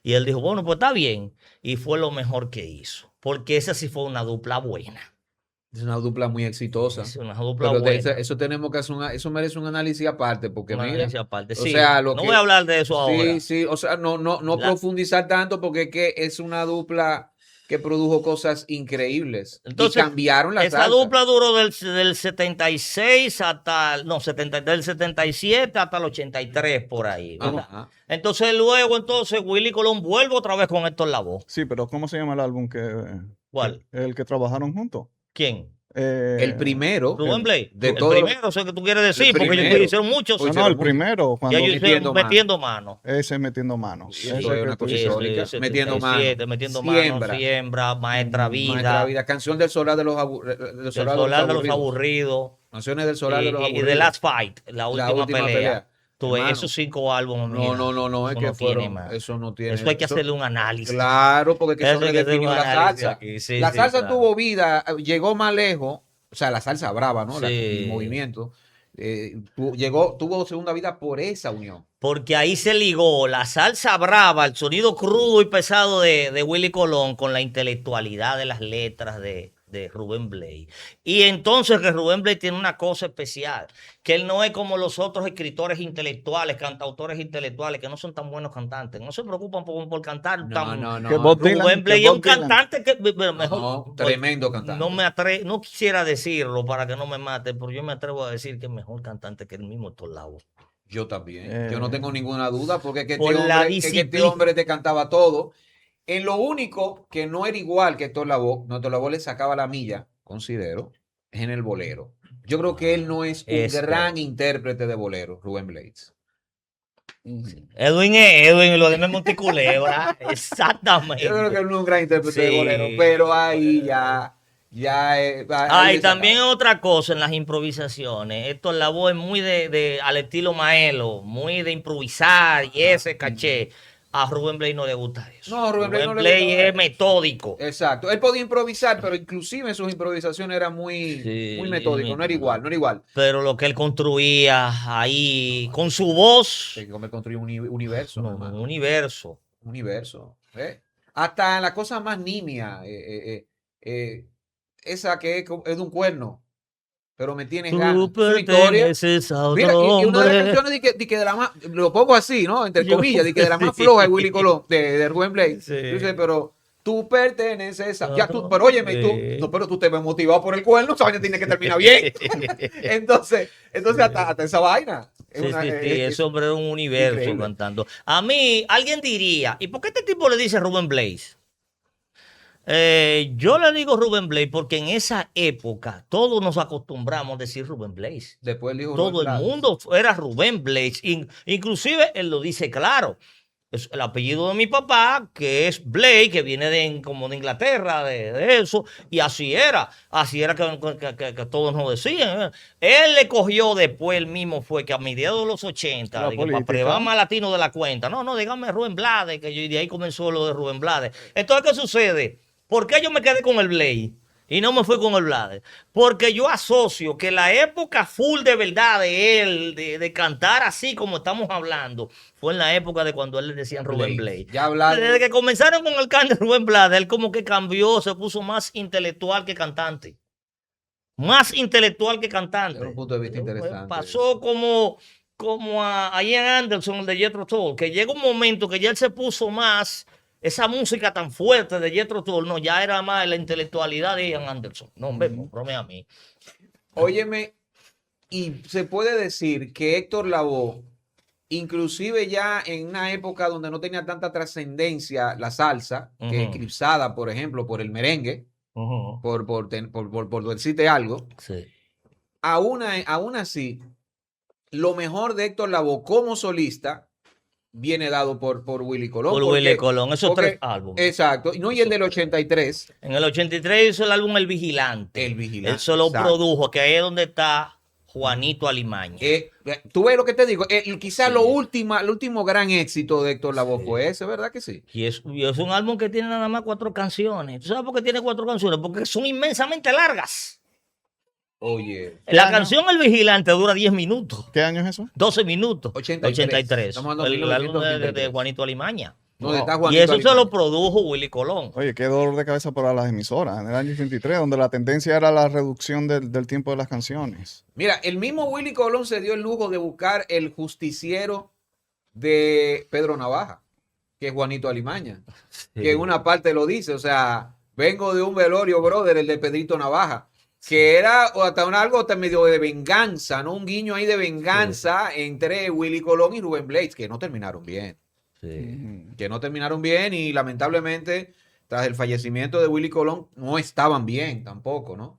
Y él dijo, bueno, pues está bien. Y fue lo mejor que hizo, porque esa sí fue una dupla buena. Es una dupla muy exitosa. Es una dupla Pero buena. eso tenemos que hacer eso merece un análisis aparte, porque Una mira, análisis aparte. o Sí, sea, no voy a hablar de eso ahora. Sí, o sea, no profundizar tanto, porque es que es una dupla que produjo cosas increíbles. Entonces, y cambiaron la esa salsa. dupla duró del 76 hasta, no, del 77 hasta el 83 por ahí, ¿verdad? Ajá. Entonces luego, Willy Colón vuelve otra vez con Héctor Lavoe. Sí, pero ¿cómo se llama el álbum ¿Cuál? el que trabajaron juntos? ¿Quién? El primero Rubén Blades. de El todo primero, eso que tú quieres decir, porque primero. ellos hicieron muchos. Pues No, el primero, Y cuando ellos metiendo mano. ese metiendo mano. Sí, Ese eso es que una tú cosa dices. histórica. Metiendo mano. Metiendo Siembra. mano, siembra, Maestra Vida. Maestra Vida. Canción del Solar de los Del Solar de los Aburridos. Canciones del Solar de los Aburridos. Y The Last Fight, la última pelea. Tú ves, Hermano, esos 5 álbumes. Mira, no, es eso que no tiene más. eso no tiene. Eso hay que hacerle un análisis. Claro, porque que eso Eso hay que hacer redefinió un la análisis salsa. aquí. Sí, La sí, salsa claro. tuvo vida, llegó más lejos, o sea, la salsa brava, ¿no? Sí. El movimiento. Tuvo segunda vida por esa unión. Porque ahí se ligó la salsa brava, el sonido crudo y pesado de Willy Colón con la intelectualidad de las letras de Rubén Blades. Y entonces que Rubén Blades tiene una cosa especial, que él no es como los otros escritores intelectuales, cantautores intelectuales, que no son tan buenos cantantes. No se preocupan por cantar tan... Que Bob Dylan, Rubén Blades que es Bob un Dylan. cantante que... Mejor, No, tremendo cantante. no quisiera decirlo para que no me mate, pero yo me atrevo a decir que es mejor cantante que el mismo Héctor Lavoe. Yo también. Yo no tengo ninguna duda, porque es que Por la este disciplina. hombre te cantaba todo. En lo único que no era igual que Héctor Lavoe, no, Héctor Lavoe le sacaba la milla, considero, es en el bolero. Yo creo que él no es un gran intérprete de bolero, Rubén Blades. Edwin es Edwin, lo de Monticulebra. Exactamente. Yo creo que él no es un gran intérprete de Sí. bolero, pero ahí ya Ah, y también otra cosa en las improvisaciones. Héctor Lavoe es muy al estilo Maelo, muy de improvisar y ese caché. A Rubén Blades no le gusta eso. No, Rubén Blades no le Blades gusta es metódico. Exacto. Él podía improvisar, pero inclusive sus improvisaciones eran muy metódicas. No era igual. Pero lo que él construía ahí con su voz. Sí, como él construyó un universo. No, un universo. Un universo. Hasta en la cosa más nimia. Esa que es de un cuerno. Pero me tienes ganas. Tú perteneces a otro Mira, y una de las hombre. canciones de que de la más, lo pongo así, ¿no? Entre comillas, de que de la más floja de Willy Colón, de Rubén Blades. Sí. Dice, pero tú perteneces a. Ya tú, pero óyeme, tú. No, pero tú te ves motivado por el cuerno, esa vaina tiene que terminar bien. entonces hasta esa vaina. Sí, ese hombre era un universo increíble. cantando. A mí, alguien diría, ¿y por qué este tipo le dice Rubén Blades? Yo le digo Rubén Blades porque en esa época todos nos acostumbramos a decir Rubén Blades. Después dijo Todo Rubén el Blades. mundo era Rubén Blades. Inclusive él lo dice claro. Es el apellido de mi papá, que es Blake, que viene como de Inglaterra, de eso, y así era que todos nos decían. Él le cogió después, él mismo fue que a mediados de los 80, La dije, para política. privar más latino de la cuenta. No, dígame Rubén Blades, que de ahí comenzó lo de Rubén Blades. Entonces, ¿qué sucede? ¿Por qué yo me quedé con el Blake? Y no me fui con el Blades. Porque yo asocio que la época full de verdad de él, de cantar así como estamos hablando, fue en la época de cuando él le decían Rubén Blades. Ya hablaron. Desde que comenzaron con el can de Rubén Blades, él como que cambió, se puso más intelectual que cantante. Más intelectual que cantante. Es un punto de vista interesante. Pasó como a Ian Anderson, el de Jethro Tull, que llega un momento que ya él se puso más... Esa música tan fuerte de Jethro Tull, no, ya era más la intelectualidad de Ian Anderson. No, hombre, bromea a mí. Óyeme, y se puede decir que Héctor Lavoe, inclusive ya en una época donde no tenía tanta trascendencia la salsa, que eclipsada, por ejemplo, por el merengue, por decirte algo, Sí. aún así, lo mejor de Héctor Lavoe como solista viene dado por Willy Colón. Por Willy Colón, esos 3 álbumes. Exacto, no, y el del 83. En el 83 hizo el álbum El Vigilante. El Vigilante. Él se lo exacto. produjo, que ahí es donde está Juanito Alimaña. Tú ves lo que te digo, quizás Sí. el último gran éxito de Héctor Lavoe fue ese, ¿verdad que sí? Y es un álbum que tiene nada más 4 canciones. ¿Tú sabes por qué tiene 4 canciones? Porque son inmensamente largas. Oye. La canción El Vigilante dura 10 minutos. ¿Qué año es eso? 12 minutos. 83. Estamos hablando de El álbum de 1983. Juanito Alimaña. ¿Dónde está Y Juanito eso se Alimaña? lo produjo Willy Colón. Oye, qué dolor de cabeza para las emisoras en el año 83, donde la tendencia era la reducción del tiempo de las canciones. Mira, el mismo Willy Colón se dio el lujo de buscar el justiciero de Pedro Navaja, que es Juanito Alimaña, que en una parte lo dice, o sea, vengo de un velorio, brother, el de Pedrito Navaja, que era hasta algo hasta medio de venganza, ¿no? Un guiño ahí de venganza entre Willy Colón y Rubén Blades, que no terminaron bien. Que no terminaron bien y lamentablemente tras el fallecimiento de Willy Colón no estaban bien tampoco, ¿no?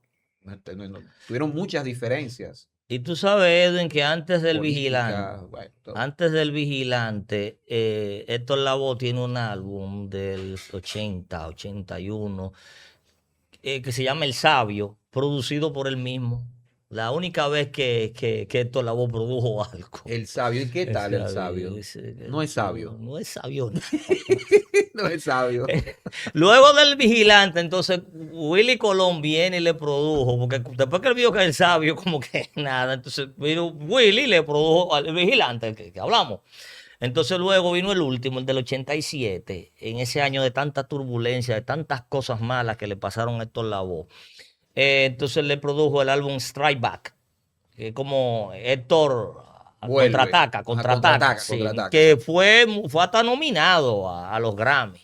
Tuvieron muchas diferencias. Y tú sabes, Edwin, que antes del políticas, Vigilante, bueno, todo. antes del Vigilante, Héctor Lavoe tiene un álbum del 80, 81, que se llama El Sabio, producido por él mismo. La única vez que Héctor Lavoe produjo algo. El sabio, ¿y qué tal el sabio? No es sabio. No es sabio. No es sabio. Luego del Vigilante, entonces Willy Colón viene y le produjo, porque después que él vio que el sabio, como que nada, entonces vino Willy y le produjo al Vigilante, el que hablamos. Entonces luego vino el último, el del 87, en ese año de tanta turbulencia, de tantas cosas malas que le pasaron a Héctor Lavoe. Entonces le produjo el álbum Strike Back, que es como Héctor Vuelve. contraataca, sí, contraataca. que fue hasta nominado a los Grammy.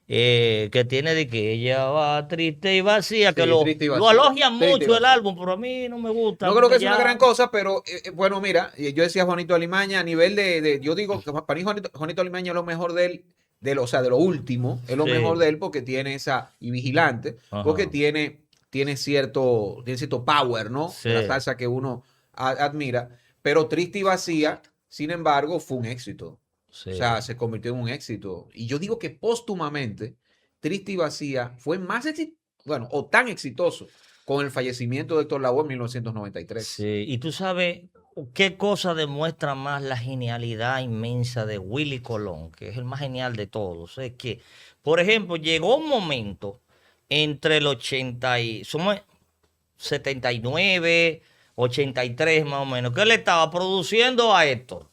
Que tiene de que ella va triste y vacía, que Sí, lo triste y vacía. elogian Triste y mucho el vacía. álbum, pero a mí no me gusta. No creo que porque es una ya- gran cosa, pero bueno, mira, yo decía Juanito Alimaña a nivel yo digo que para mí Juanito Alimaña es lo mejor de él, o sea, de lo último, es lo Sí. mejor de él porque tiene y Vigilante, Ajá. porque tiene cierto power, ¿no? Sí. De la salsa que uno admira, pero Triste y Vacía, sin embargo, fue un éxito. Sí. O sea, se convirtió en un éxito. Y yo digo que póstumamente, Triste y Vacía fue más exitoso, bueno, o tan exitoso con el fallecimiento de Héctor Lavoe en 1993. Sí, y tú sabes qué cosa demuestra más la genialidad inmensa de Willy Colón, que es el más genial de todos. Es que, por ejemplo, llegó un momento entre el 79, 83 más o menos, que él estaba produciendo a Héctor.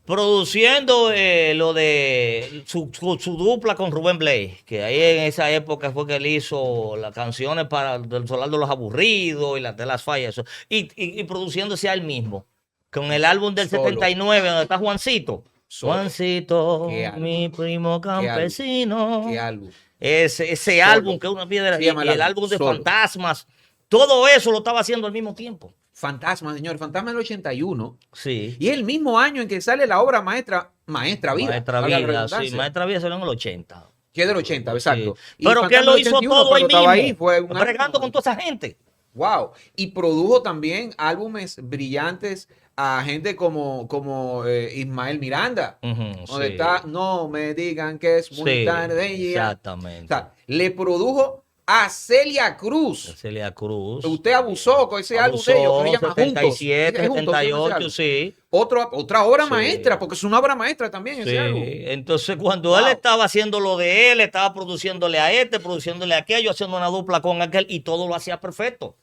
Produciendo lo de su dupla con Rubén Blades, que ahí en esa época fue que él hizo las canciones para del Solar de los Aburridos y las de las fallas, eso. Y produciéndose a él mismo, con el álbum del Solo. 79, donde está Juancito. Solo. Juancito, Qué álbum. mi primo campesino. ¿Qué álbum? Ese Solo. álbum que es una piedra, Se y llama el el álbum, álbum de Solo. Fantasmas, todo eso lo estaba haciendo al mismo tiempo. Fantasma, señor. Fantasma del 81. Sí. Y es el mismo año en que sale la obra maestra viva. Maestra valga la Vida, sí, redundancia. Maestra Vida salió en el 80. Que es del 80, exacto. Sí. Y Pero que faltando lo el hizo 81, todo ahí pero estaba ahí, mismo, fue un bregando año. con toda esa gente. Wow. Y produjo también álbumes brillantes a gente como Ismael Miranda, Ujú, donde sí, está, no me digan que es muy sí, tarde ya. O exactamente. sea, le produjo a Celia Cruz. Celia Cruz. Usted abusó con ese álbum de ellos, que se Abusó, llama Juntos. 77, Es Juntos, se llama ese 78, álbum. sí. Otra obra Sí. maestra, porque es una obra maestra también ese álbum. Sí, entonces cuando él Wow. estaba haciendo lo de él, estaba produciéndole a este, produciéndole a aquello, haciendo una dupla con aquel y todo lo hacía perfecto.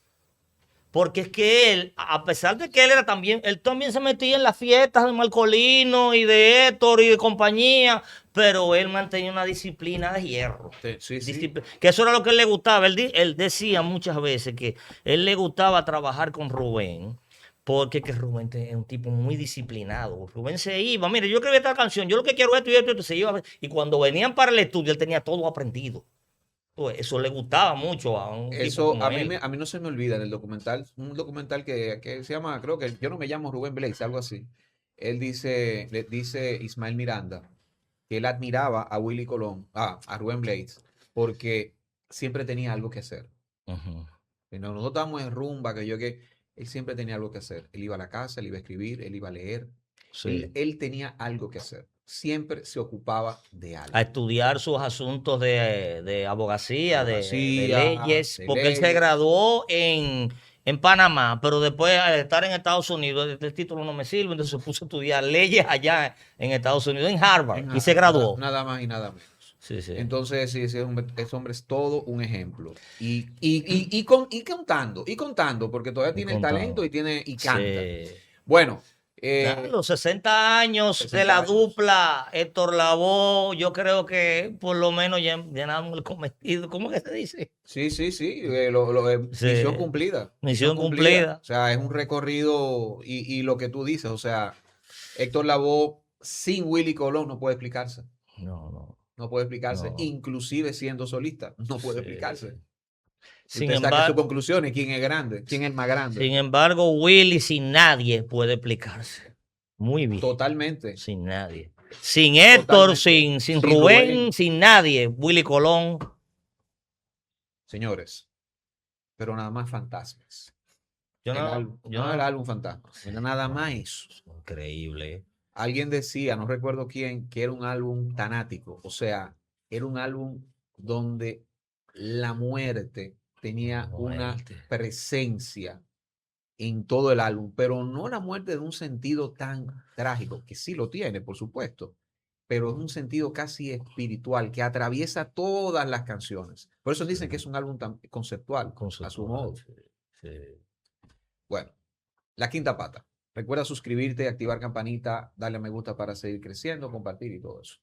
Porque es que él, a pesar de que él también se metía en las fiestas de Marcolino y de Héctor y de compañía, pero él mantenía una disciplina de hierro. Sí, sí. Que eso era lo que él le gustaba. Él decía muchas veces que él le gustaba trabajar con Rubén, porque que Rubén es un tipo muy disciplinado. Rubén se iba, mire, yo escribí esta canción, yo lo que quiero es esto y esto, y esto, se iba. Y cuando venían para el estudio, él tenía todo aprendido. Pues eso le gustaba mucho a un tipo Eso como a mí, él. a mí no se me olvida en el documental, un documental que se llama, creo que yo no me llamo Rubén Blades, algo así. Le dice Ismael Miranda que él admiraba a Willy Colón, a Rubén Blades, porque siempre tenía algo que hacer. Ujú. Y nosotros estábamos en rumba, que él siempre tenía algo que hacer. Él iba a la casa, él iba a escribir, él iba a leer. Sí. Él tenía algo que hacer. Siempre se ocupaba de algo. A estudiar sus asuntos de abogacía, de Abogacía, leyes, de porque él se leyes. graduó en Panamá, pero después al estar en Estados Unidos, el título no me sirve, entonces se puso a estudiar leyes allá en Estados Unidos, en Harvard, y se graduó. Nada más y nada menos. Sí, sí. Entonces, sí, ese hombre es todo un ejemplo. Y contando, porque todavía tiene el talento y canta. Sí. Bueno, Los 60 años 60 de la años. dupla Héctor Lavoe, yo creo que por lo menos ya llenamos el cometido. ¿Cómo que se dice? sí. Sí. Misión cumplida. Misión cumplida. O sea, es un recorrido y lo que tú dices, o sea, Héctor Lavoe sin Willy Colón no puede explicarse. No. No puede explicarse, No. inclusive siendo solista, no puede Sí. explicarse. Sin Usted saque sus embargo, conclusiones, quién es grande, quién es el más grande. sin embargo, Willy sin nadie puede explicarse. Muy bien. Totalmente. Sin nadie. Sin Héctor, Totalmente. sin Rubén, sin nadie. Willy Colón. Señores, pero nada más fantasmas. Yo No el álbum Fantasma, era nada más eso. Increíble. Alguien decía, no recuerdo quién, que era un álbum tanático. O sea, era un álbum donde la muerte tenía una presencia en todo el álbum, pero no la muerte de un sentido tan trágico, que sí lo tiene, por supuesto, pero es un sentido casi espiritual que atraviesa todas las canciones. Por eso dicen que es un álbum tan conceptual, a su modo. Sí. Bueno, La Quinta Pata. Recuerda suscribirte, activar campanita, darle a me gusta para seguir creciendo, compartir y todo eso.